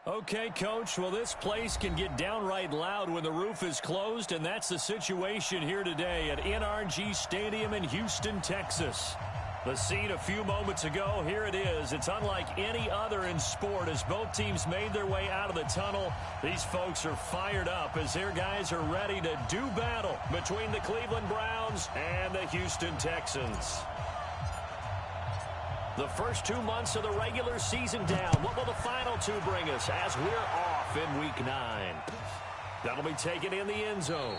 Okay, Coach, well, this place can get downright loud when the roof is closed, and that's the situation here today at NRG Stadium in Houston, Texas. The scene a few moments ago, here it is. It's unlike any other in sport as both teams made their way out of the tunnel. These folks are fired up as their guys are ready to do battle between the Cleveland Browns and the Houston Texans. The first 2 months of the regular season down. What will the final two bring us as we're off in Week 9? That'll be taken in the end zone.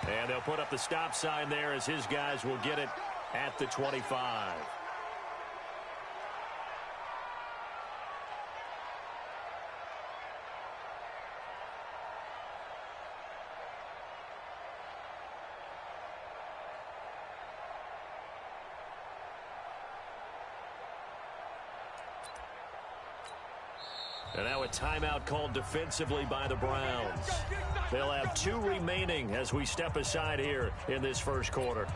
And they'll put up the stop sign there as his guys will get it at the 25. And now a timeout called defensively by the Browns. They'll have 2 remaining as we step aside here in this first quarter.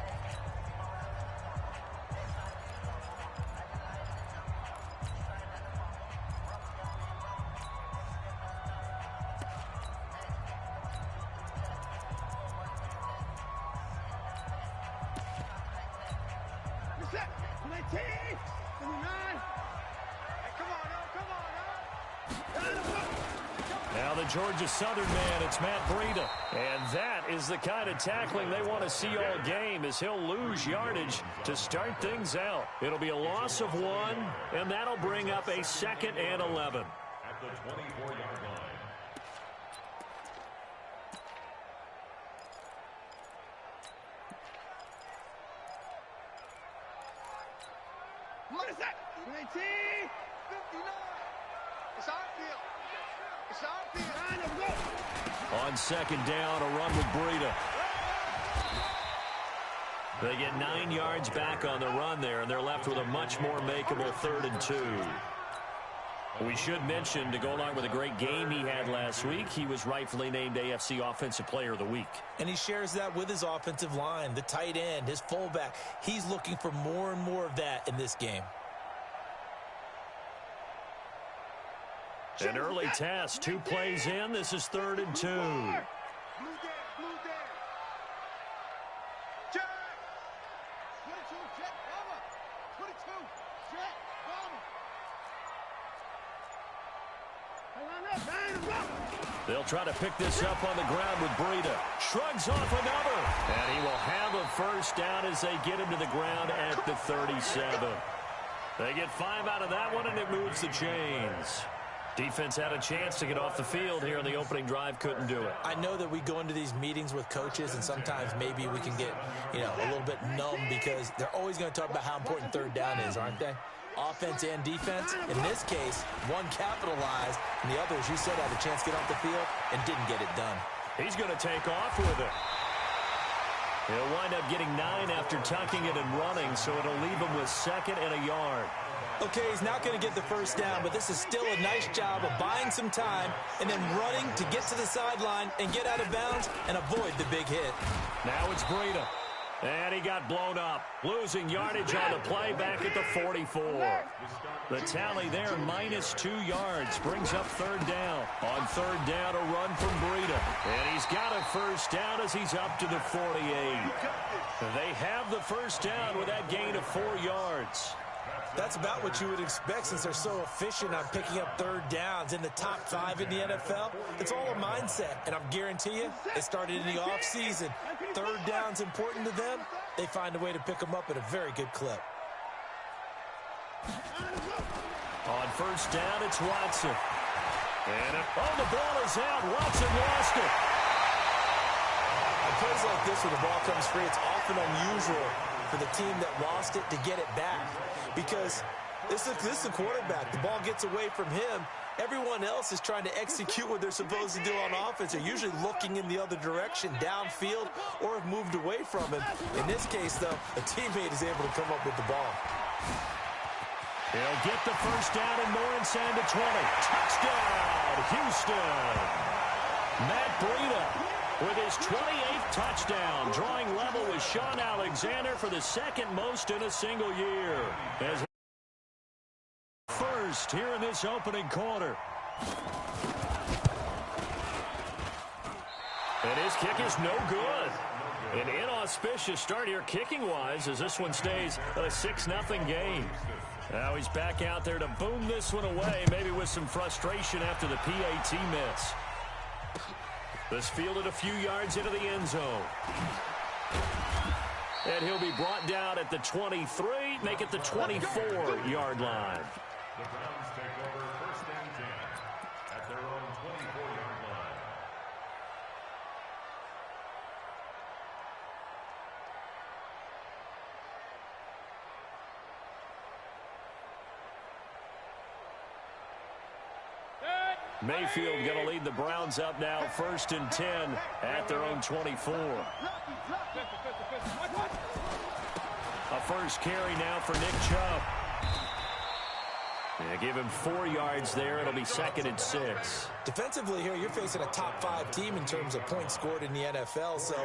Now the Georgia Southern man, it's Matt Breida. And that is the kind of tackling they want to see all game as he'll lose yardage to start things out. It'll be a loss of 1, and that'll bring up a 2nd and 11. At the 24-yard line. What is that? 19, 59. It's our field. It's our field. On 2nd down, a run with Breida. They get 9 yards back on the run there, and they're left with a much more makeable 3rd and 2. We should mention, to go along with a great game he had last week, he was rightfully named AFC Offensive Player of the Week. And he shares that with his offensive line, the tight end, his fullback. He's looking for more and more of that in this game. An early test, 2 plays in. This is 3rd and 2. They'll try to pick this up on the ground with Breida. Shrugs off another. And he will have a first down as they get him to the ground at the 37. They get 5 out of that one, and it moves the chains. Defense had a chance to get off the field here in the opening drive, couldn't do it. I know that we go into these meetings with coaches, and sometimes maybe we can get, a little bit numb because they're always going to talk about how important 3rd down is, aren't they? Offense and defense. In this case, one capitalized, and the other, as you said, had a chance to get off the field and didn't get it done. He's going to take off with it. He'll wind up getting 9 after tucking it and running, so it'll leave him with 2nd and a yard. Okay, he's not going to get the first down, but this is still a nice job of buying some time and then running to get to the sideline and get out of bounds and avoid the big hit. Now it's Breida. And he got blown up. Losing yardage on the play back at the 44. The tally there, -2 yards, brings up 3rd down. On 3rd down, a run from Breida. And he's got a first down as he's up to the 48. They have the first down with that gain of 4 yards. That's about what you would expect since they're so efficient on picking up 3rd downs in the top 5 in the NFL. It's all a mindset, and I'm guarantee you, it started in the offseason. 3rd down's important to them. They find a way to pick them up at a very good clip. On 1st down, it's Watson. And the ball is out. Watson lost it. On plays like this where the ball comes free, it's often unusual for the team that lost it to get it back. Because this is the quarterback. The ball gets away from him. Everyone else is trying to execute what they're supposed to do on offense. They're usually looking in the other direction, downfield, or have moved away from him. In this case, though, a teammate is able to come up with the ball. He'll get the first down and more inside the 20. Touchdown, Houston. Matt Breida with his 28th touchdown, drawing level with Sean Alexander for the 2nd most in a single year. As first here in this opening quarter. And his kick is no good. An inauspicious start here kicking-wise as this one stays a 6-0 game. Now he's back out there to boom this one away, maybe with some frustration after the PAT miss. This fielded a few yards into the end zone. And he'll be brought down at the 23, make it the 24-yard line. The Browns take over 1st and 10 at their own 24-yard line. Mayfield going to lead the Browns up now, 1st and 10 at their own 24. A first carry now for Nick Chubb. Yeah, give him 4 yards there. It'll be 2nd and 6. Defensively here, you're facing a top-5 team in terms of points scored in the NFL. So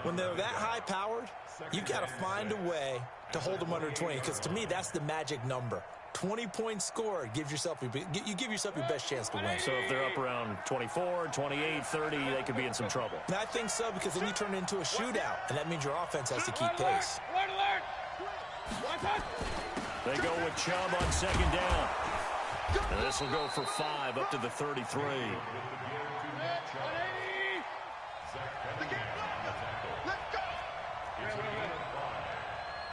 when they're that high-powered, you've got to find a way to hold them under 20. Because to me, that's the magic number. 20 points scored, you give yourself your best chance to win. So if they're up around 24, 28, 30, they could be in some trouble. And I think so, because then you turn it into a shootout, and that means your offense has to keep pace. They go with Chubb on 2nd down. And this will go for 5 up to the 33.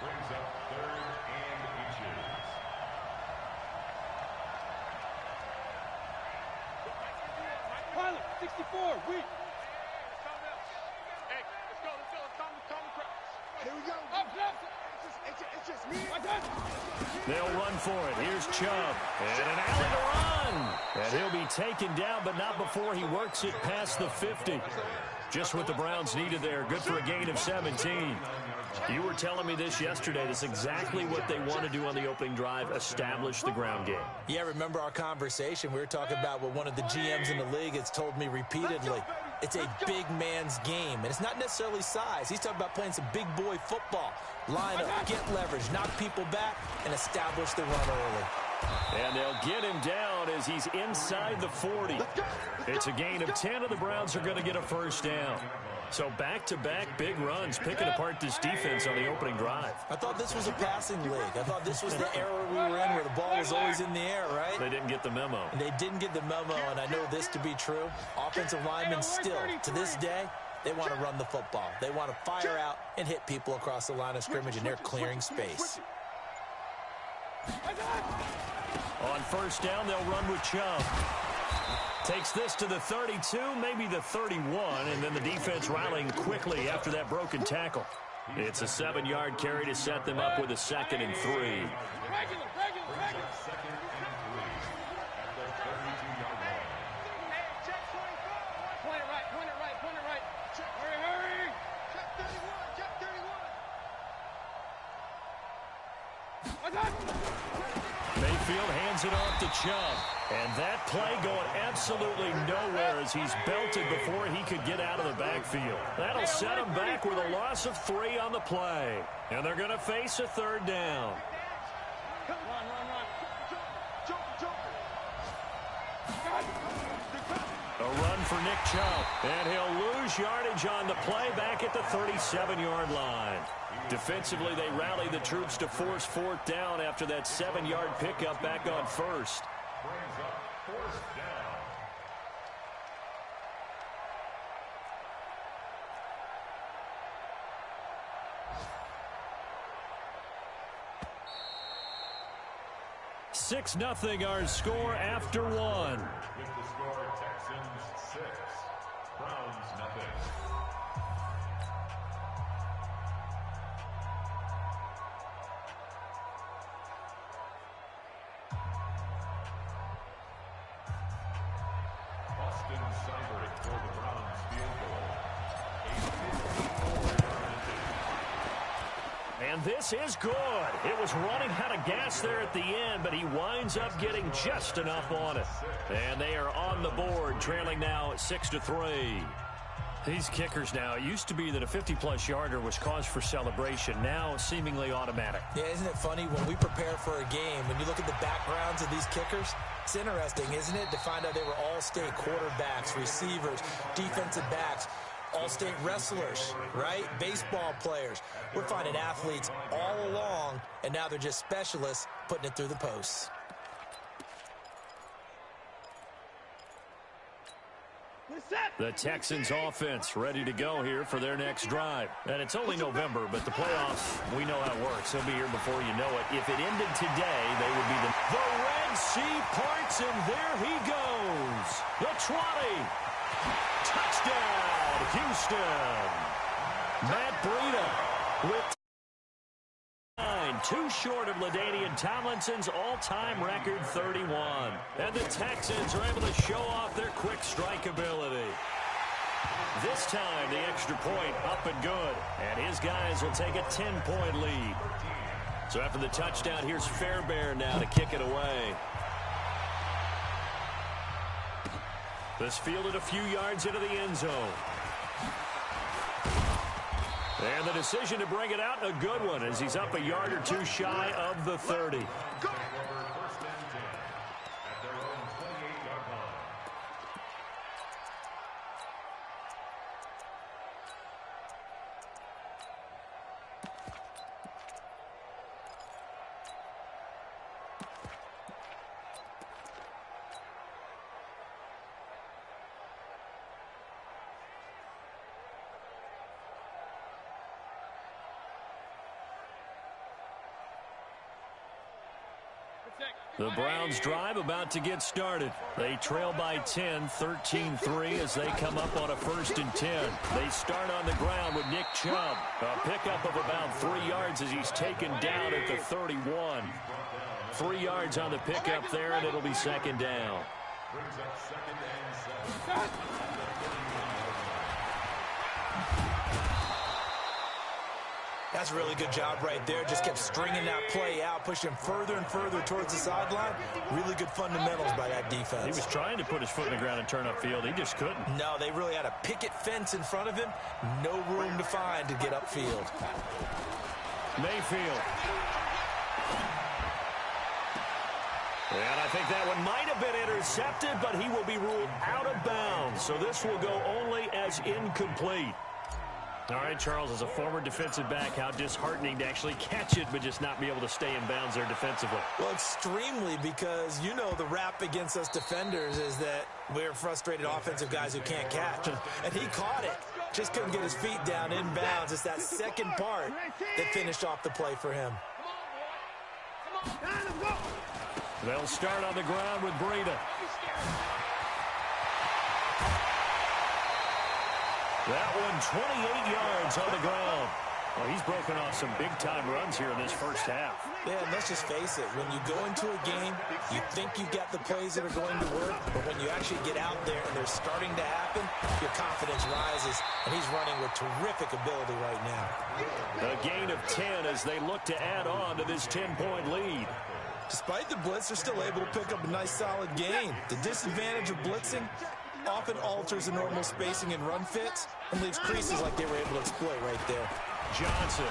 Brings up 3rd and inches. Pilot, 64, weak. Hey, let's go, calm the crowd. Here we go. It's just me. They'll run for it. Here's Chubb. And an alley to run. And he'll be taken down, but not before he works it past the 50. Just what the Browns needed there. Good for a gain of 17. You were telling me this yesterday. That's exactly what they want to do on the opening drive, establish the ground game. Yeah, remember our conversation? We were talking about what one of the GMs in the league has told me repeatedly. It's a big man's game, and it's not necessarily size. He's talking about playing some big boy football. Line up, get leverage, knock people back, and establish the run early. And they'll get him down as he's inside the 40. It's a gain of 10, and the Browns are going to get a first down. So back-to-back big runs, picking apart this defense on the opening drive. I thought this was a passing league. I thought this was the era we were in where the ball was always in the air, right? They didn't get the memo. And they didn't get the memo, and I know this to be true. Offensive linemen still, to this day, they want to run the football. They want to fire out and hit people across the line of scrimmage, and they're clearing space. On 1st down, they'll run with Chubb. Takes this to the 32, maybe the 31, and then the defense rallying quickly after that broken tackle. It's a 7-yard carry to set them up with a 2nd and 3. Regular. Point it right. Hurry. Check 31. Mayfield hands it off to Chubb. And that play going absolutely nowhere as he's belted before he could get out of the backfield. That'll set him back with a loss of 3 on the play. And they're going to face a 3rd down. Run. A run for Nick Chubb. And he'll lose yardage on the play back at the 37-yard line. Defensively, they rally the troops to force 4th down after that 7-yard pickup back on 1st. Brings up 4th down. Six 0 our score after 1. With the score, Texans 6, Browns 0. And this is good. It was running out of gas there at the end, but he winds up getting just enough on it. And they are on the board, trailing now 6-3. These kickers now, it used to be that a 50-plus yarder was cause for celebration. Now seemingly automatic. Yeah, isn't it funny? When we prepare for a game, when you look at the backgrounds of these kickers, It's interesting, isn't it, to find out they were all-state quarterbacks, receivers, defensive backs, all-state wrestlers, right? Baseball players. We're finding athletes all along, and now they're just specialists putting it through the posts. The Texans offense ready to go here for their next drive. And it's only November, but the playoffs, we know how it works. They'll be here before you know it. If it ended today, they would be the Red Sea parts, and there he goes. The 20. Touchdown, Houston. Matt Breida with 9, too short of LaDainian Tomlinson's all-time record 31. And the Texans are able to show off their quick strike ability. This time, the extra point up and good. And his guys will take a 10-point lead. So after the touchdown, here's Fairbairn now to kick it away. This fielded a few yards into the end zone. And the decision to bring it out, a good one, as he's up a yard or two shy of the 30. The Browns drive about to get started. They trail by 10, 13-3 as they come up on a 1st and 10. They start on the ground with Nick Chubb. A pickup of about 3 yards as he's taken down at the 31. 3 yards on the pickup there, and it'll be 2nd down. That's a really good job right there. Just kept stringing that play out, pushing further and further towards the sideline. Really good fundamentals by that defense. He was trying to put his foot in the ground and turn upfield. He just couldn't. No, they really had a picket fence in front of him. No room to find to get upfield. Mayfield. And I think that one might have been intercepted, but he will be ruled out of bounds. So this will go only as incomplete. All right, Charles, as a former defensive back, how disheartening to actually catch it but just not be able to stay in bounds there defensively. Well, extremely, because, you know, the rap against us defenders is that we're frustrated offensive guys who can't catch. And he caught it. Just couldn't get his feet down in bounds. It's that second part that finished off the play for him. They'll start on the ground with Breida. That one 28 yards on the ground. Well, he's broken off some big-time runs here in this first half. Yeah, and let's just face it. When you go into a game, you think you've got the plays that are going to work, but when you actually get out there and they're starting to happen, your confidence rises, and he's running with terrific ability right now. A gain of 10 as they look to add on to this 10-point lead. Despite the blitz, they're still able to pick up a nice, solid gain. The disadvantage of blitzing often alters the normal spacing and run fits and leaves creases like they were able to exploit right there. Johnson.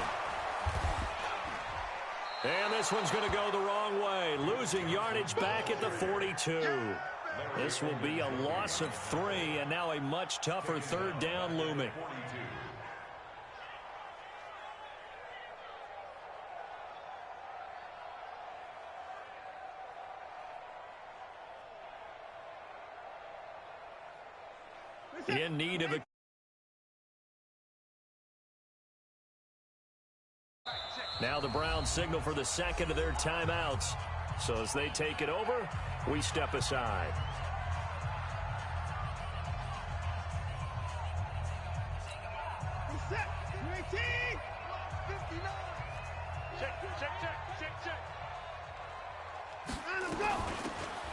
And this one's going to go the wrong way, losing yardage back at the 42. This will be a loss of 3, and now a much tougher 3rd down looming. In need of a... Now the Browns signal for the second of their timeouts. So as they take it over, we step aside.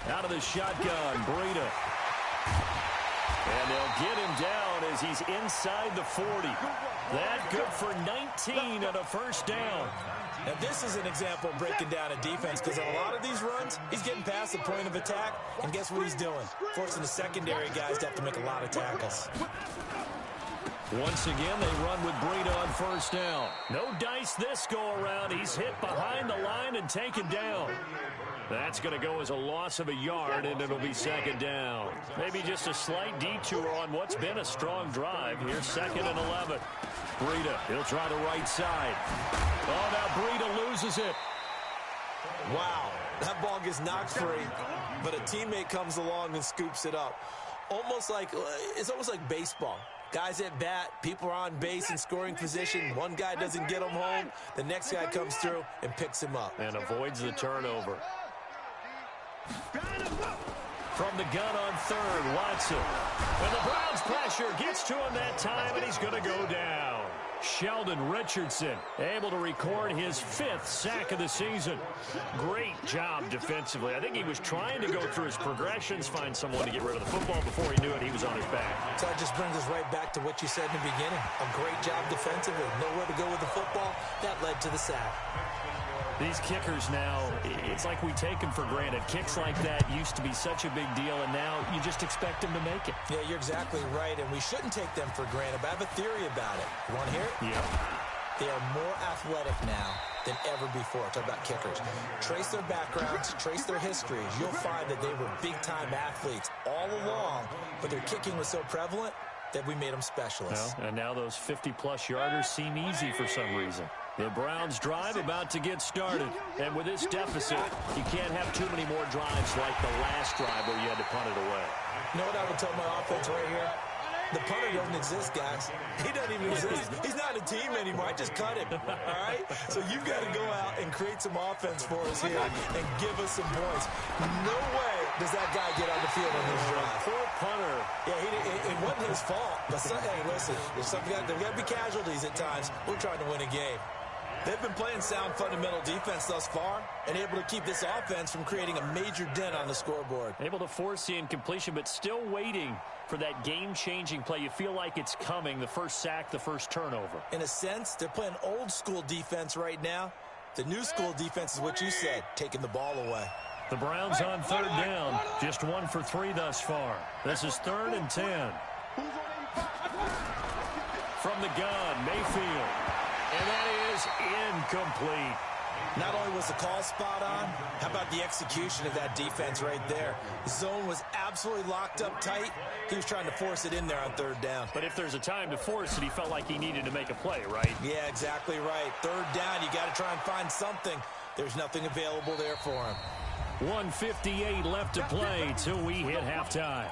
Out of the shotgun, Breida. And they'll get him down as he's inside the 40. That good for 19 on a 1st down. Now, this is an example of breaking down a defense, because on a lot of these runs, he's getting past the point of attack, and guess what he's doing? Forcing the secondary guys to have to make a lot of tackles. Once again, they run with Breida on 1st down. No dice this go-around. He's hit behind the line and taken down. That's going to go as a loss of a yard, and it'll be second down. Maybe just a slight detour on what's been a strong drive. Here's 2nd and 11. Breida, he'll try the right side. Oh, now Breida loses it. Wow, that ball gets knocked free, but a teammate comes along and scoops it up. It's almost like baseball. Guys at bat, people are on base in scoring position. One guy doesn't get him home. The next guy comes through and picks him up. And avoids the turnover. From the gun on 3rd, Watson. And the Browns pressure gets to him that time, and he's going to go down. Sheldon Richardson able to record his 5th sack of the season. Great job defensively. I think he was trying to go through his progressions, find someone to get rid of the football. Before he knew it, he was on his back. So that just brings us right back to what you said in the beginning. A great job defensively. Nowhere to go with the football. That led to the sack. These kickers now, it's like we take them for granted. Kicks like that used to be such a big deal, and now you just expect them to make it. Yeah, you're exactly right, and we shouldn't take them for granted, but I have a theory about it. You want to hear it? Yeah. They are more athletic now than ever before. Talk about kickers. Trace their backgrounds, trace their histories. You'll find that they were big-time athletes all along, but their kicking was so prevalent that we made them specialists. Well, and now those 50-plus yarders seem easy for some reason. The Browns drive about to get started. And with this deficit, you can't have too many more drives like the last drive where you had to punt it away. You know what I would tell my offense right here? The punter doesn't exist, guys. He doesn't even exist. He's not a team anymore. I just cut him, all right? So you've got to go out and create some offense for us here and give us some points. No way does that guy get on the field on this drive. Poor punter. Yeah, it wasn't his fault. But, hey, listen, there's got to be casualties at times. We're trying to win a game. They've been playing sound fundamental defense thus far and able to keep this offense from creating a major dent on the scoreboard. Able to force the incompletion, but still waiting for that game-changing play. You feel like it's coming, the first sack, the first turnover. In a sense, they're playing old-school defense right now. The new-school defense is what you said, taking the ball away. The Browns on 3rd down, just 1 for 3 thus far. This is 3rd and 10. From the gun, Mayfield. And that is incomplete. Not only was the call spot on, how about the execution of that defense right there? The zone was absolutely locked up tight. He was trying to force it in there on 3rd down. But if there's a time to force it, he felt like he needed to make a play, right? Yeah, exactly right. 3rd down, you got to try and find something. There's nothing available there for him. 1:58 left to play till we hit halftime.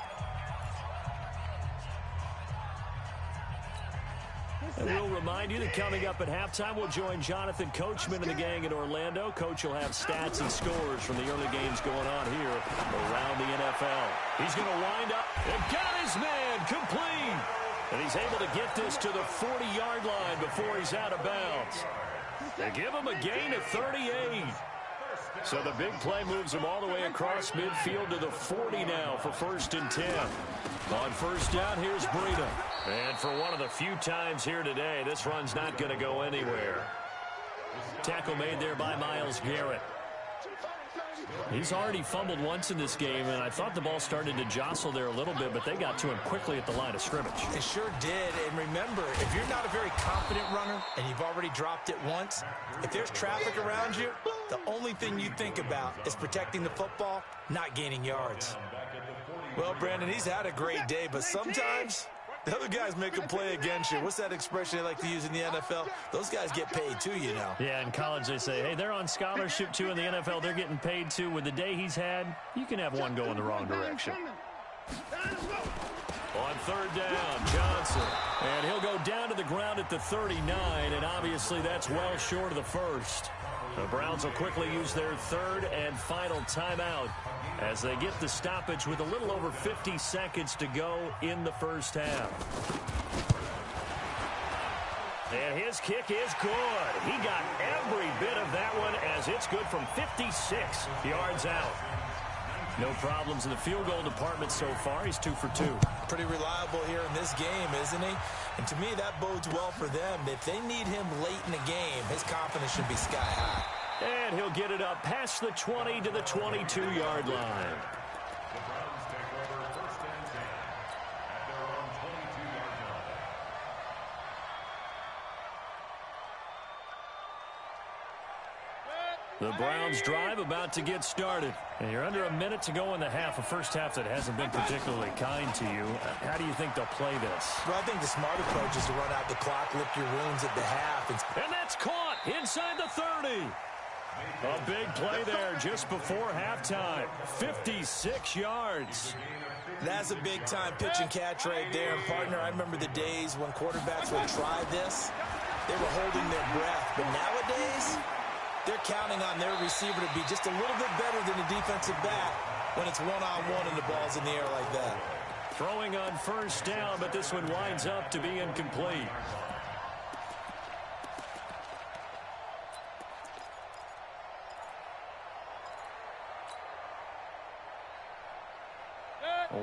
And we'll remind you that coming up at halftime, we'll join Jonathan Coachman and the gang in Orlando. Coach will have stats and scores from the early games going on here around the NFL. He's going to wind up and got his man complete. And he's able to get this to the 40-yard line before he's out of bounds. They give him a gain of 38. So the big play moves him all the way across midfield to the 40 now for 1st and 10. On 1st down, here's Breida. And for one of the few times here today, this run's not going to go anywhere. Tackle made there by Myles Garrett. He's already fumbled once in this game, and I thought the ball started to jostle there a little bit, but they got to him quickly at the line of scrimmage. It sure did. And remember, if you're not a very confident runner and you've already dropped it once, if there's traffic around you, the only thing you think about is protecting the football, not gaining yards. Well, Brandon, he's had a great day, but sometimes the other guys make a play against you. What's that expression they like to use in the NFL? Those guys get paid too, you know. Yeah, in college they say, hey, they're on scholarship too. In the NFL, they're getting paid too. With the day he's had, you can have one go in the wrong direction. On 3rd down, Johnson. And he'll go down to the ground at the 39, and obviously that's well short of the first. The Browns will quickly use their 3rd and final timeout as they get the stoppage with a little over 50 seconds to go in the first half. And his kick is good. He got every bit of that one as it's good from 56 yards out. No problems in the field goal department so far. He's 2 for 2. Pretty reliable here in this game, isn't he? And to me, that bodes well for them. If they need him late in the game, his confidence should be sky high. And he'll get it up past the 20 to the 22-yard line. The Browns take over 1st and 10 at their own 22-yard line. The Browns drive about to get started. And you're under a minute to go in the half, a first half that hasn't been particularly kind to you. How do you think they'll play this? Well, I think the smart approach is to run out the clock, lick your wounds at the half. And that's caught inside the 30. A big play there just before halftime. 56 yards. That's a big-time pitch and catch right there. And, partner, I remember the days when quarterbacks would try this. They were holding their breath. But nowadays, they're counting on their receiver to be just a little bit better than the defensive back when it's one-on-one and the ball's in the air like that. Throwing on first down, but this one winds up to be incomplete.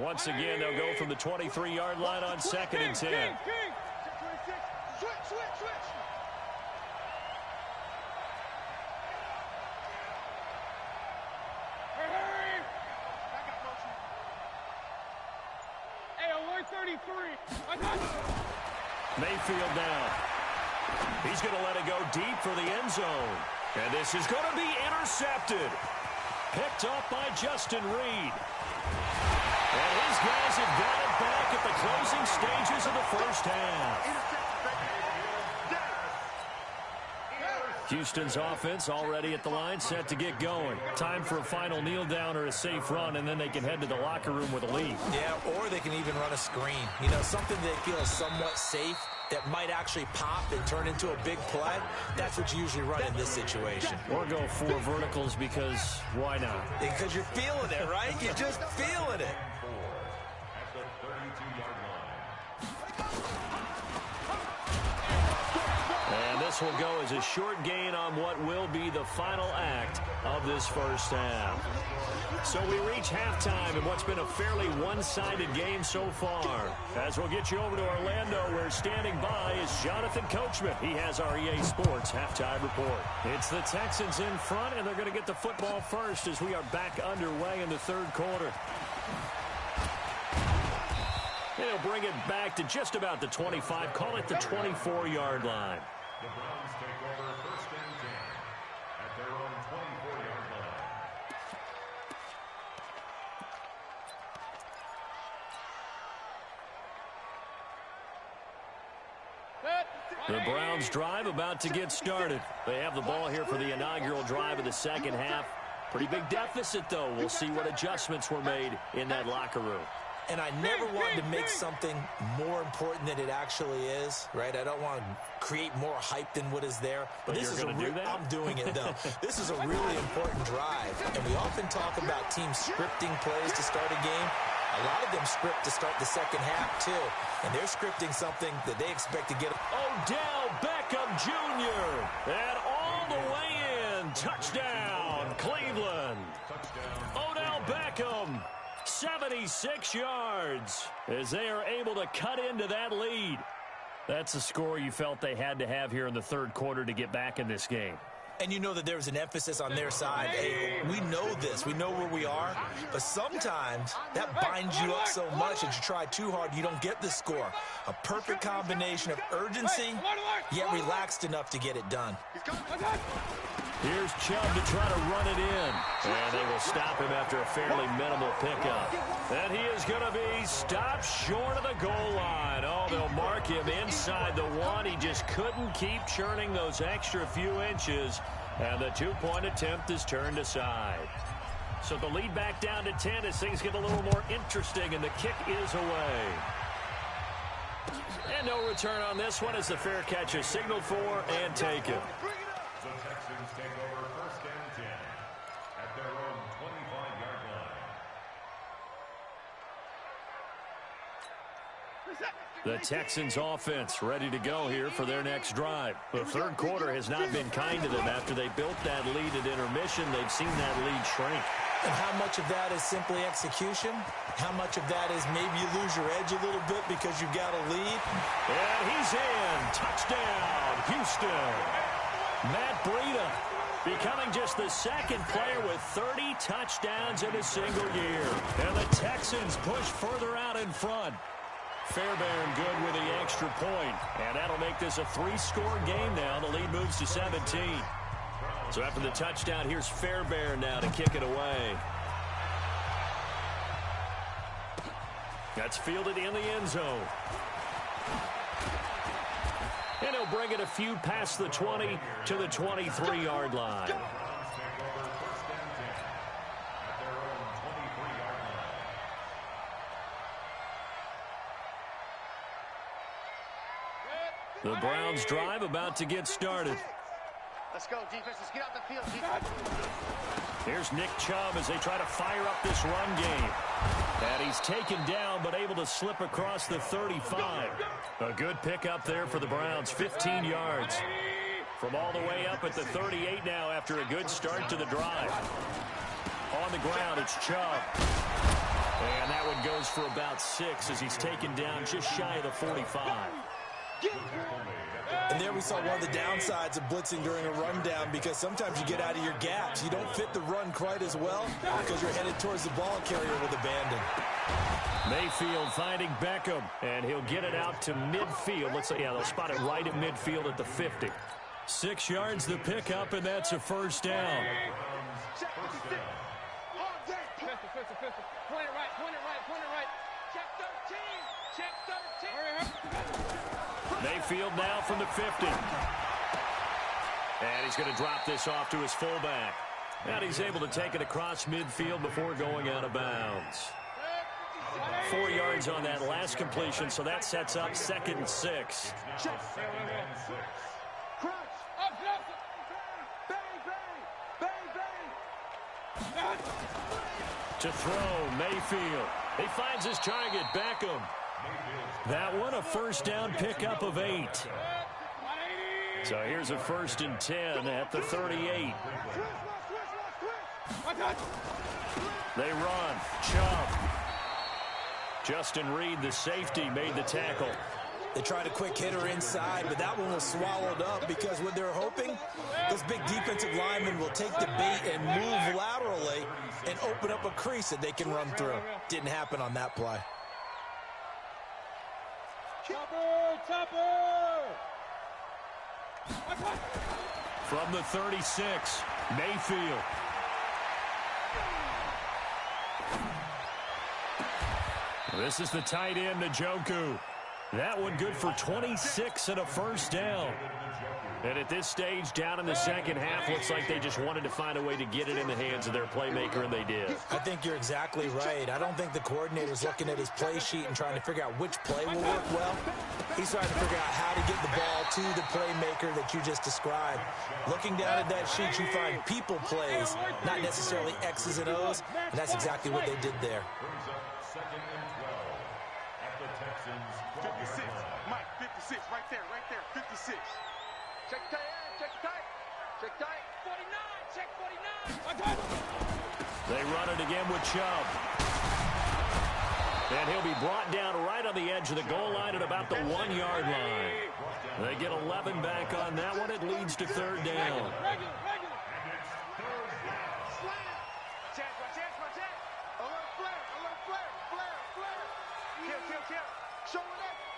Once again, they'll go from the 23-yard line on 2nd and 10. Switch. Hurry. Hey, alert 33. I got you. Mayfield down. He's going to let it go deep for the end zone. And this is going to be intercepted. Picked up by Justin Reed. And his guys have got it back at the closing stages of the first half. Houston's offense already at the line, set to get going. Time for a final kneel down or a safe run, and then they can head to the locker room with a lead. Yeah, or they can even run a screen. You know, something they feel is somewhat safe that might actually pop and turn into a big play. That's what you usually run in this situation. Or go 4 verticals because why not? Because you're feeling it, right? You're just feeling it. At the 32-yard line. And this will go as a short gain on what will be the final act of this first half. So we reach halftime in what's been a fairly one-sided game so far. As we'll get you over to Orlando, where standing by is Jonathan Coachman. He has our EA Sports halftime report. It's the Texans in front, and they're going to get the football first as we are back underway in the third quarter. And he'll bring it back to just about the 25, call it the 24-yard line. The Browns take over first and 10 at their own 24-yard line. The Browns drive about to get started. They have the ball here for the inaugural drive of the second half. Pretty big deficit, though. We'll see what adjustments were made in that locker room. And I never wanted to make something more important than it actually is, right? I don't want to create more hype than what is there. But this is I'm doing it, though. This is a really important drive. And we often talk about teams scripting plays to start a game. A lot of them script to start the second half, too. And they're scripting something that they expect to get. Odell Beckham Jr. And all the way in. Touchdown, Cleveland. Odell Beckham. 76 yards as they are able to cut into that lead. That's a score you felt they had to have here in the third quarter to get back in this game. And you know that there's an emphasis on their side. Hey, we know this. We know where we are. But sometimes that binds you up so much that you try too hard, you don't get the score. A perfect combination of urgency, yet relaxed enough to get it done. Here's Chubb to try to run it in. And they will stop him after a fairly minimal pickup. And he is going to be stopped short of the goal line. Oh, they'll mark him inside the 1. He just couldn't keep churning those extra few inches. And the 2-point attempt is turned aside. So the lead back down to 10 as things get a little more interesting, and the kick is away. And no return on this one as the fair catch is signaled for and taken. The Texans take over first and 10 at their own 25-yard line. The Texans offense ready to go here for their next drive. The third quarter has not been kind to them. After they built that lead at intermission, they've seen that lead shrink. And how much of that is simply execution? How much of that is maybe you lose your edge a little bit because you've got a lead? And he's in. Touchdown, Houston. Matt Breida becoming just the second player with 30 touchdowns in a single year. And the Texans push further out in front. Fairbairn good with the extra point. And that'll make this a 3-score game now. The lead moves to 17. So after the touchdown, here's Fairbairn now to kick it away. That's fielded in the end zone. And he'll bring it a few past the 20 to the 23-yard line. The Browns drive about to get started. Let's go, defense. Let's get out the field, defense. Here's Nick Chubb as they try to fire up this run game. And he's taken down but able to slip across the 35. A good pickup there for the Browns, 15 yards. From all the way up at the 38 now after a good start to the drive. On the ground, it's Chubb. And that one goes for about 6 as he's taken down just shy of the 45. And there we saw one of the downsides of blitzing during a rundown, because sometimes you get out of your gaps. You don't fit the run quite as well because you're headed towards the ball carrier with abandon. Mayfield finding Beckham, and he'll get it out to midfield. Let's say, yeah, they'll spot it right at midfield at the 50. 6 yards the pickup, and that's a first down. Point it right. Check 13. Check 13. Mayfield now from the 50. And he's going to drop this off to his fullback. And he's able to take it across midfield before going out of bounds. 4 yards on that last completion, so that sets up 2nd and 6. To throw, Mayfield. He finds his target, Beckham. That one, a first down pickup of 8. So here's a 1st and 10 at the 38. They run. Chubb. Justin Reed, the safety, made the tackle. They tried a quick hitter inside, but that one was swallowed up because what they're hoping, those big defensive linemen will take the bait and move laterally and open up a crease that they can run through. Didn't happen on that play. From the 36, Mayfield. This is the tight end, Njoku. That one good for 26 and a first down. And at this stage, down in the second half, looks like they just wanted to find a way to get it in the hands of their playmaker, and they did. I think you're exactly right. I don't think the coordinator's looking at his play sheet and trying to figure out which play will work well. He's trying to figure out how to get the ball to the playmaker that you just described. Looking down at that sheet, you find people plays, not necessarily X's and O's, and that's exactly what they did there. 56, Mike, 56, right there, 56. Check tight, 49, check 49. They run it again with Chubb. And he'll be brought down right on the edge of the goal line at about the 1-yard line. They get 11 back on that one. It leads to 3rd down.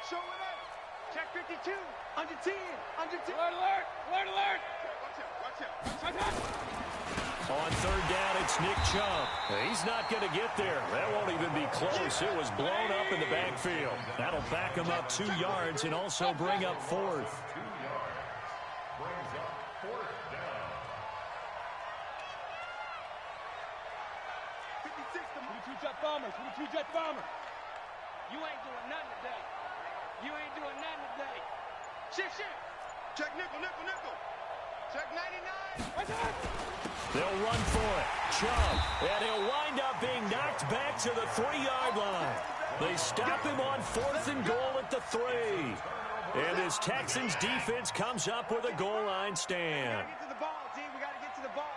Show it up. Check 52. Under 10. Alert. Watch out. On 3rd down, it's Nick Chubb. He's not going to get there. That won't even be close. It was blown up in the backfield. That'll back him up 2 yards and also bring up 4th. 2 yards. Brings up 4th down. 56, the 22 jet bombers. You ain't doing nothing today. Shift. Check nickel. Check 99. They'll run for it. Chubb. And he'll wind up being knocked back to the 3-yard line. They stop him on 4th and goal at the 3. And this Texans defense comes up with a goal line stand. We got to get to the ball, team. We got to get to the ball.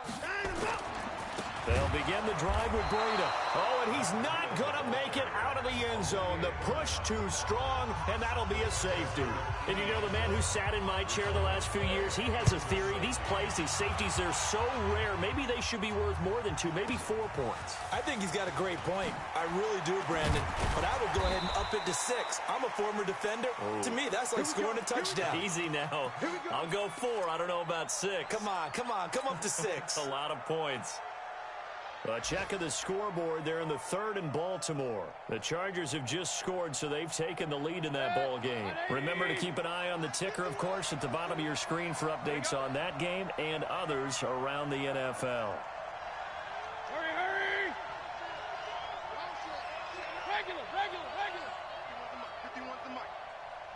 They'll begin the drive with Breida. Oh, and he's not going to make it out of the end zone. The push too strong, and that'll be a safety. And you know, the man who sat in my chair the last few years, he has a theory. These plays, these safeties, they're so rare. Maybe they should be worth more than 2, maybe 4 points. I think he's got a great point. I really do, Brandon. But I would go ahead and up it to 6. I'm a former defender. Oh. To me, that's like scoring a touchdown. Easy now. I'll go 4. I don't know about 6. Come on. Come up to 6. A lot of points. A check of the scoreboard there in the 3rd and Baltimore. The Chargers have just scored, so they've taken the lead in that ball game. Remember to keep an eye on the ticker, of course, at the bottom of your screen for updates on that game and others around the NFL. Hurry! Regular.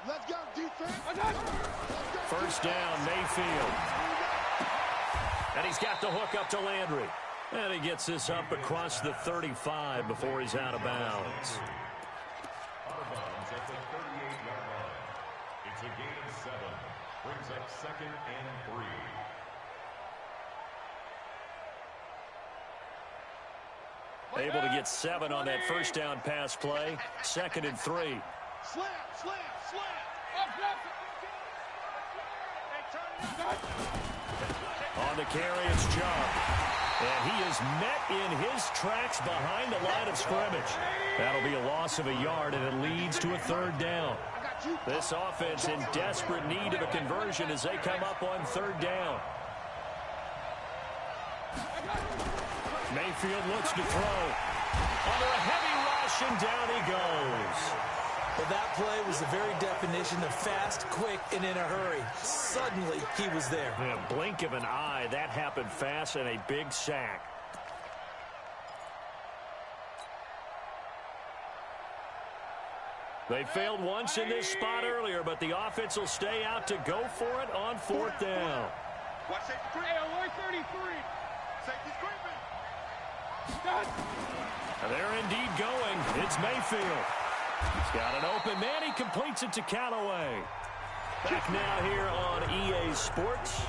Let's go, defense. First down, Mayfield. And he's got the hook up to Landry. And he gets this up across the 35 before he's out of bounds. Out of bounds at the 38-yard line. It's a gain of 7. Brings up 2nd and 3. Able to get 7 on that first down pass play. 2nd and 3. Slam. On the carry, it's Chubb. And he is met in his tracks behind the line of scrimmage. That'll be a loss of a yard, and it leads to a 3rd down. This offense in desperate need of a conversion as they come up on 3rd down. Mayfield looks to throw. Under a heavy rush, and down he goes. Well, that play was the very definition of fast, quick, and in a hurry. Suddenly, he was there. In a blink of an eye, that happened fast, and a big sack. They failed once in this spot earlier, but the offense will stay out to go for it on 4th down. Watch safety creep. Alert 33. Safety's creeping. And they're indeed going. It's Mayfield. He's got an open man. He completes it to Callaway. Back now here on EA Sports.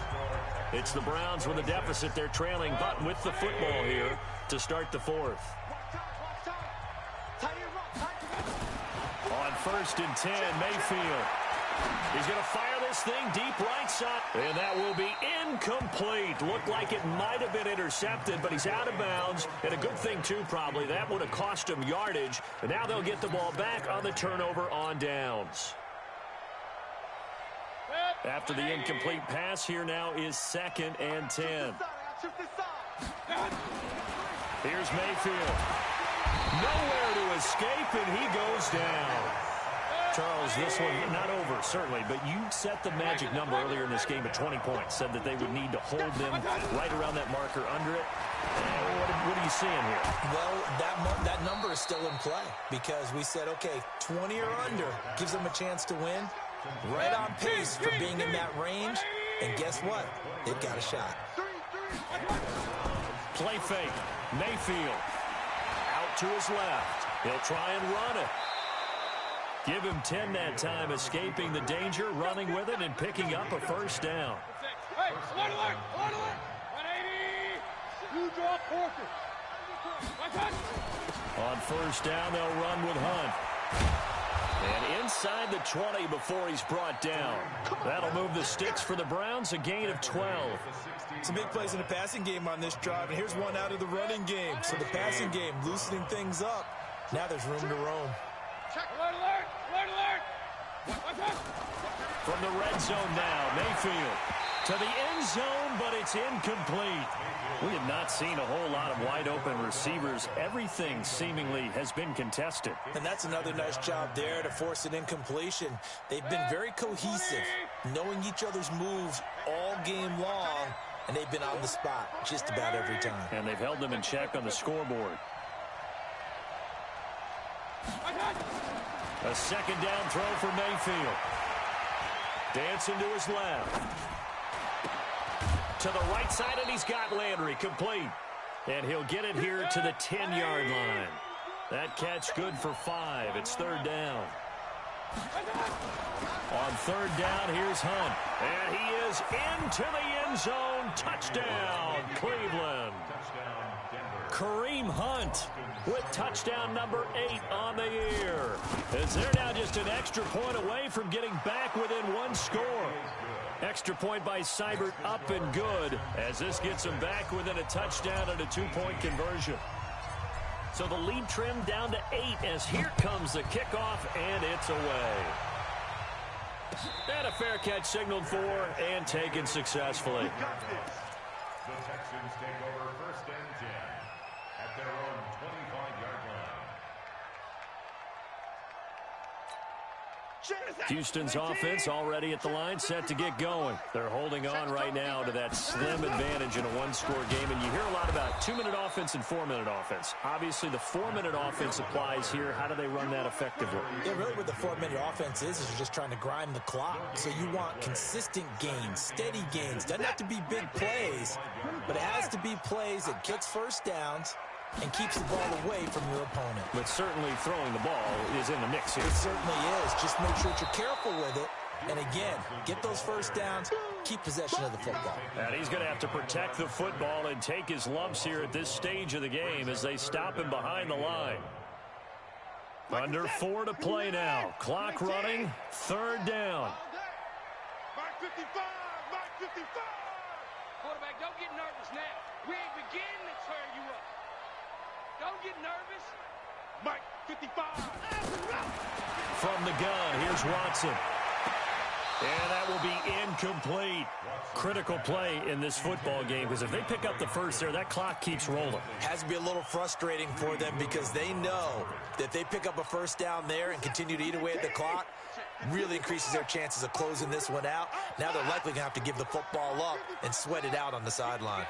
It's the Browns with a deficit. They're trailing Button with the football here to start the 4th. On 1st and 10, Mayfield. He's going to fire this thing deep right side. And that will be incomplete. Looked like it might have been intercepted, but he's out of bounds. And a good thing, too, probably. That would have cost him yardage. And now they'll get the ball back on the turnover on downs. After the incomplete pass, here now is 2nd and 10. Here's Mayfield. Nowhere to escape, and he goes down. Charles, this one not over, certainly, but you set the magic number earlier in this game at 20 points. Said that they would need to hold them right around that marker under it. What are you seeing here? Well, that number is still in play because we said, okay, 20 or under gives them a chance to win. Right on pace for being in that range. And guess what? They've got a shot. Play fake. Mayfield out to his left. He'll try and run it. Give him 10 that time, escaping the danger, running with it, and picking up a first down. Hey, alert! 180! You draw On first down, they'll run with Hunt. And inside the 20 before he's brought down. That'll move the sticks for the Browns, a gain of 12. Some big plays in the passing game on this drive, and here's one out of the running game. So the passing game loosening things up. Now there's room to roam. Alert! From the red zone now, Mayfield to the end zone, but it's incomplete. We have not seen a whole lot of wide-open receivers. Everything seemingly has been contested. And that's another nice job there to force an incompletion. They've been very cohesive, knowing each other's moves all game long, and they've been on the spot just about every time. And they've held them in check on the scoreboard. A second down throw for Mayfield. Dancing to his left. To the right side, and he's got Landry complete. And he'll get it here to the 10-yard line. That catch good for 5. It's 3rd down. On third down, here's Hunt. And he is into the end zone. Touchdown, Cleveland. Kareem Hunt with touchdown number 8 on the year. As they're now just an extra point away from getting back within one score. Extra point by Seibert up and good as this gets them back within a touchdown and a 2-point conversion. So the lead trimmed down to 8 as here comes the kickoff, and it's away. And a fair catch signaled for and taken successfully. The Texans take over first and 10 at their own 25-yard line. Houston's offense already at the line, set to get going. They're holding on right now to that slim advantage in a one-score game. And you hear a lot about 2-minute offense and 4-minute offense. Obviously, the 4-minute offense applies here. How do they run that effectively? Yeah, really what the 4-minute offense is you're just trying to grind the clock. So you want consistent gains, steady gains. Doesn't have to be big plays, but it has to be plays that gets first downs and keeps the ball away from your opponent. But certainly throwing the ball is in the mix here. It certainly is. Just make sure that you're careful with it. And again, get those first downs, keep possession of the football. And he's going to have to protect the football and take his lumps here at this stage of the game as they stop him behind the line. Under 4 to play now. Clock running, third down. Mark 55, Mark 55. Quarterback, don't get nervous now. We ain't beginning to turn you up. Don't get nervous. Mike 55. From the gun, here's Watson. And that will be incomplete. Critical play in this football game because if they pick up the first there, that clock keeps rolling. Has to be a little frustrating for them because they know that they pick up a first down there and continue to eat away at the clock, really increases their chances of closing this one out. Now they're likely going to have to give the football up and sweat it out on the sideline.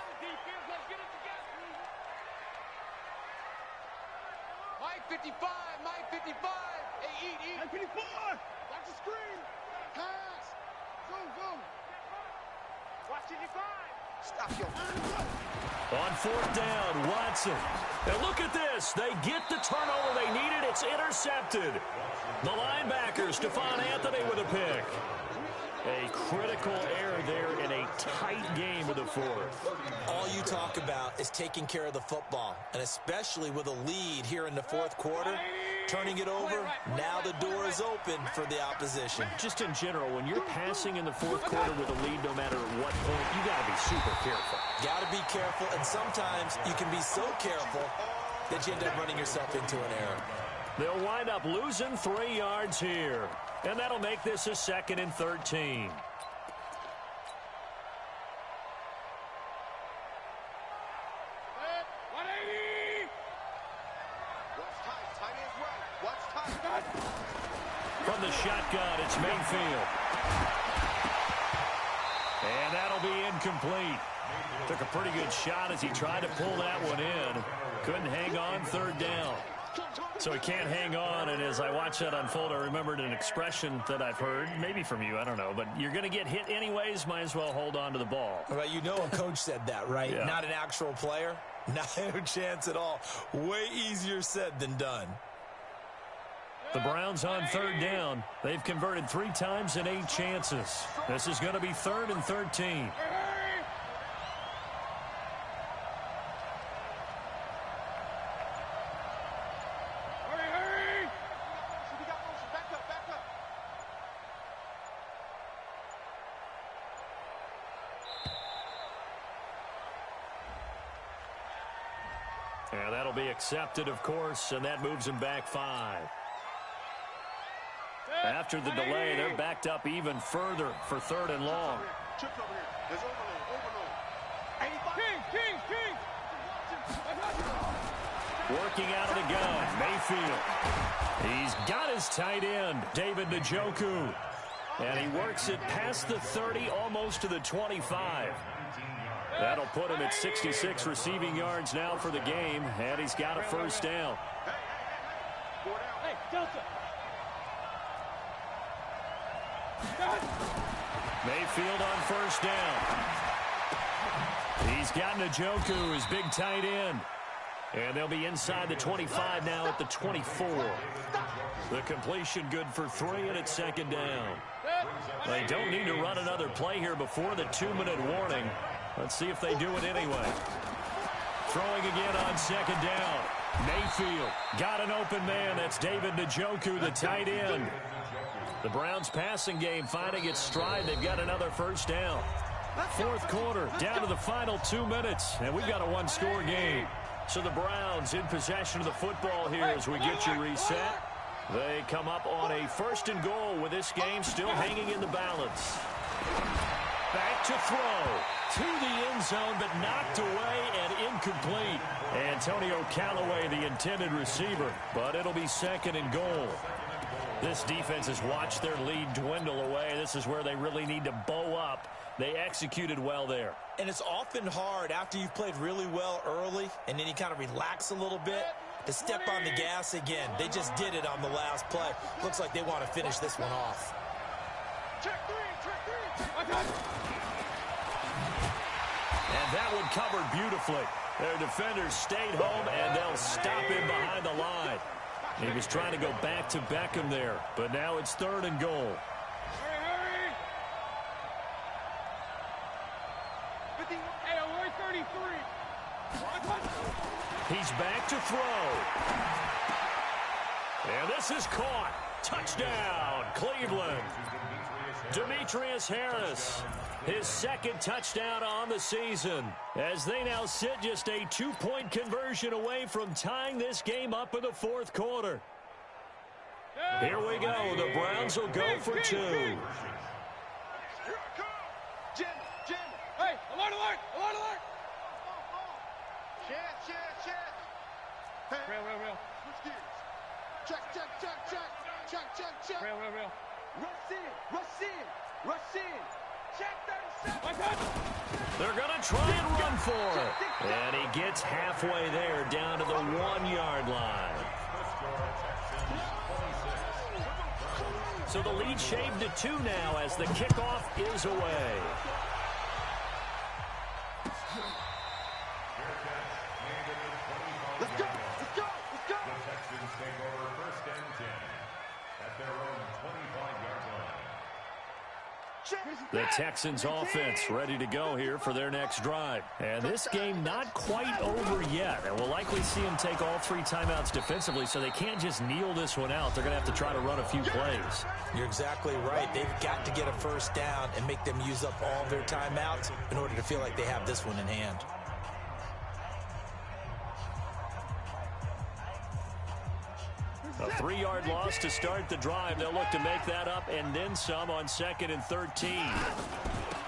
Mike 55, Mike 55. Hey, eat. Mike 54. Watch the screen. Pass. Zoom. Watch 55. Stop your. On fourth down, Watson. And look at this. They get the turnover they needed. It's intercepted. The linebacker, Stephon Anthony, with a pick. A critical error there in a tight game of the fourth. All you talk about is taking care of the football, and especially with a lead here in the fourth quarter, turning it over, now the door is open for the opposition. Just in general, when you're passing in the fourth quarter with a lead, no matter what point, you got to be super careful. Got to be careful, and sometimes you can be so careful that you end up running yourself into an error. They'll wind up losing 3 yards here. And that'll make this a 2nd and 13. From the shotgun, it's Mayfield. And that'll be incomplete. Took a pretty good shot as he tried to pull that one in. Couldn't hang on third down. So he can't hang on, and as I watch that unfold, I remembered an expression that I've heard, maybe from you, I don't know, but you're going to get hit anyways, might as well hold on to the ball. Well, you know a coach said that, right? Yeah. Not an actual player. No chance at all. Way easier said than done. The Browns on third down. They've converted 3 times in 8 chances. This is going to be 3rd and 13. And that'll be accepted, of course, and that moves them back 5. After the delay, they're backed up even further for 3rd and long. Chips over here. There's overload. 85. Working out of the gun, Mayfield. He's got his tight end, David Njoku. And he works it past the 30, almost to the 25. That'll put him at 66 receiving yards now for the game, and he's got a first down. Hey, Delta. Mayfield on first down. He's got Njoku, his big tight end. And they'll be inside the 25 now at the 24. The completion good for 3, and it's second down. They don't need to run another play here before the 2-minute warning. Let's see if they do it anyway. Throwing again on second down. Mayfield got an open man. That's David Njoku, the tight end. The Browns passing game finding its stride. They've got another first down. Fourth quarter, down to the final 2 minutes, and we've got a one-score game. So the Browns in possession of the football here as we get you reset. They come up on a 1st and goal with this game still hanging in the balance. Back to throw. To the end zone, but knocked away and incomplete. Antonio Callaway, the intended receiver, but it'll be 2nd and goal. This defense has watched their lead dwindle away. This is where they really need to bow up. They executed well there. And it's often hard after you've played really well early and then you kind of relax a little bit to step on the gas again. They just did it on the last play. Looks like they want to finish this one off. And that one covered beautifully. Their defenders stayed home, and they'll stop him behind the line. He was trying to go back to Beckham there, but now it's 3rd and goal. Hurry! Hey, alert 33. He's back to throw. And this is caught. Touchdown, Cleveland. Demetrius Harris, his 2nd touchdown on the season, as they now sit just a 2-point conversion away from tying this game up in the 4th quarter. Here we go. The Browns will go for 2. Jim. Hey, alert, alert, alert, alert. Check. Hey. Real. Switch gears. Check. Real. Rush in. Check 37. They're going to try and run for it. And he gets halfway there, down to the 1-yard line. So the lead shaved to 2 now as the kickoff is away. Let's go. The Texans take over 1st and 10 at their own 25-yard line. The Texans offense ready to go here for their next drive. And this game not quite over yet. And we'll likely see them take all 3 timeouts defensively, so they can't just kneel this one out. They're going to have to try to run a few plays. You're exactly right. They've got to get a first down and make them use up all their timeouts in order to feel like they have this one in hand. A 3-yard loss to start the drive. They'll look to make that up and then some on 2nd and 13.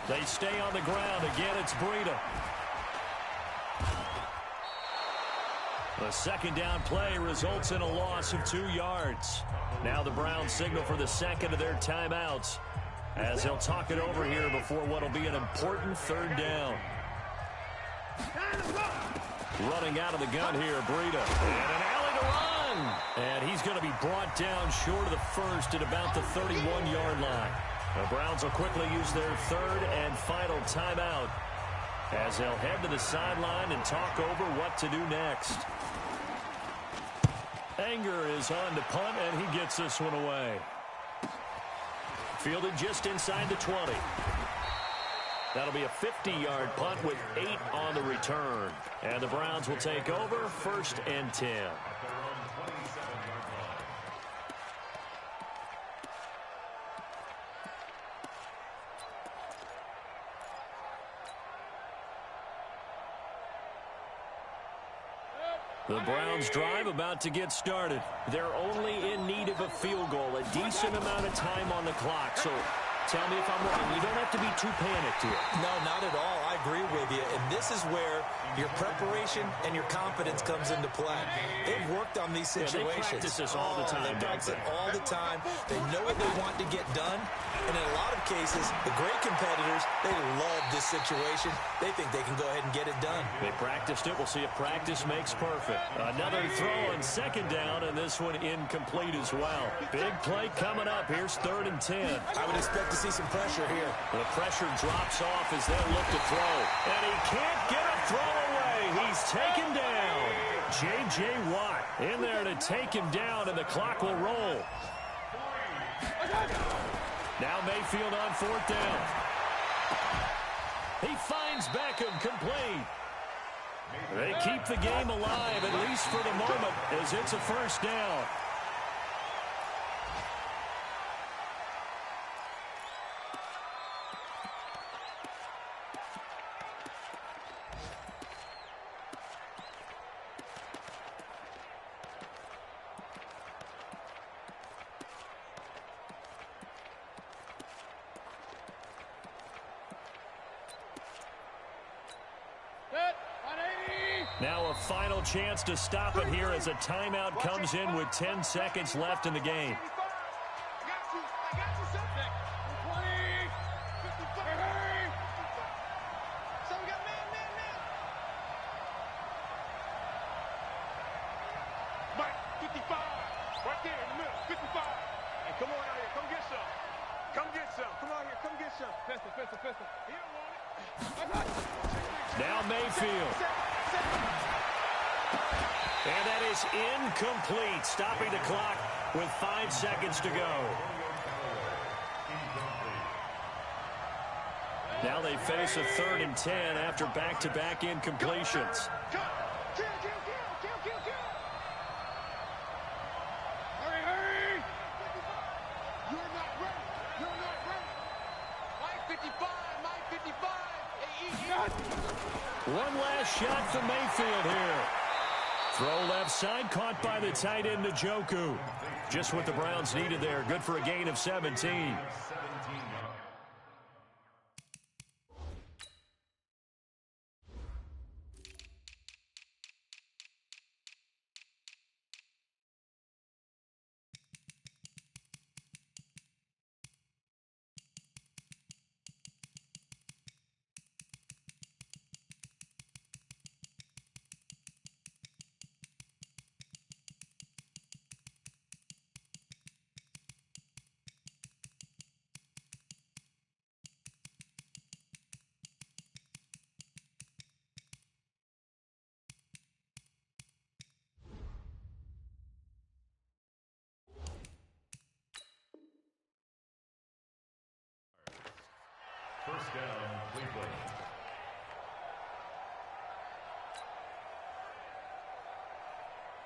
They stay on the ground. Again, it's Breida. The 2nd down play results in a loss of 2 yards. Now the Browns signal for the 2nd of their timeouts as they'll talk it over here before what will be an important 3rd down. Running out of the gun here, Breida. And an alley to run. And he's going to be brought down short of the 1st at about the 31-yard line. The Browns will quickly use their 3rd and final timeout as they'll head to the sideline and talk over what to do next. Anger is on to punt, and he gets this one away. Fielded just inside the 20. That'll be a 50-yard punt with 8 on the return. And the Browns will take over 1st and 10. The Browns drive about to get started. They're only in need of a field goal, a decent amount of time on the clock. So tell me if I'm wrong. You don't have to be too panicked here. No, not at all. I agree with you. And this is where your preparation and your confidence comes into play. They've worked on these situations. They practice this all the time. They practice it all the time. They know what they want to get done. And in a lot of cases, the great competitors, they love this situation. They think they can go ahead and get it done. They practiced it. We'll see if practice makes perfect. Another throw on 2nd down, and this one incomplete as well. Big play coming up. Here's 3rd and 10. I would expect to see some pressure here. The pressure drops off as they look to throw. And he can't get a throw away. He's taken down. J.J. Watt in there to take him down, and the clock will roll. Now Mayfield on 4th down. He finds Beckham complete. They keep the game alive, at least for the moment, as it's a 1st down. Now a final chance to stop it here as a timeout comes in with 10 seconds left in the game. Now Mayfield. And that is incomplete, stopping the clock with 5 seconds to go. Now they face a 3rd and 10 after back-to-back incompletions. One last shot for Mayfield here. Throw left side, caught by the tight end, Njoku. Just what the Browns needed there. Good for a gain of 17. First down, Cleveland.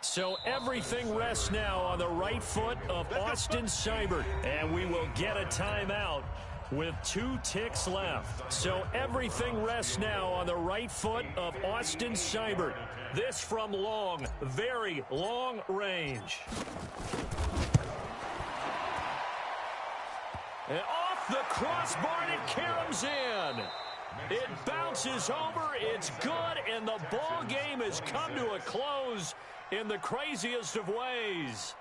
So everything rests now on the right foot of Austin Seibert, and we will get a timeout with 2 ticks left. So everything rests now on the right foot of Austin Seibert. This from long, very long range. And off the crossbar, and it caroms in. It bounces over, it's good, and the ball game has come to a close in the craziest of ways.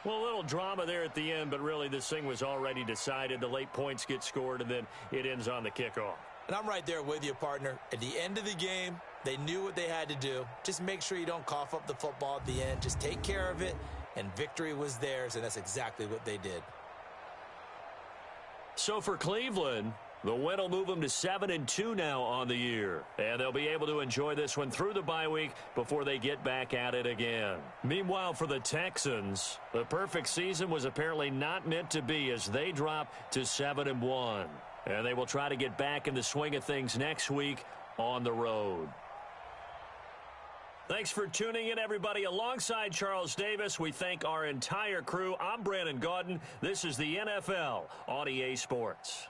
Well, a little drama there at the end, but really this thing was already decided. The late points get scored, and then it ends on the kickoff. And I'm right there with you, partner. At the end of the game, they knew what they had to do. Just make sure you don't cough up the football at the end. Just take care of it, and victory was theirs, and that's exactly what they did. So for Cleveland, the win will move them to 7-2 now on the year. And they'll be able to enjoy this one through the bye week before they get back at it again. Meanwhile, for the Texans, the perfect season was apparently not meant to be as they drop to 7-1. And they will try to get back in the swing of things next week on the road. Thanks for tuning in, everybody. Alongside Charles Davis, we thank our entire crew. I'm Brandon Gaudin. This is the NFL on EA Sports.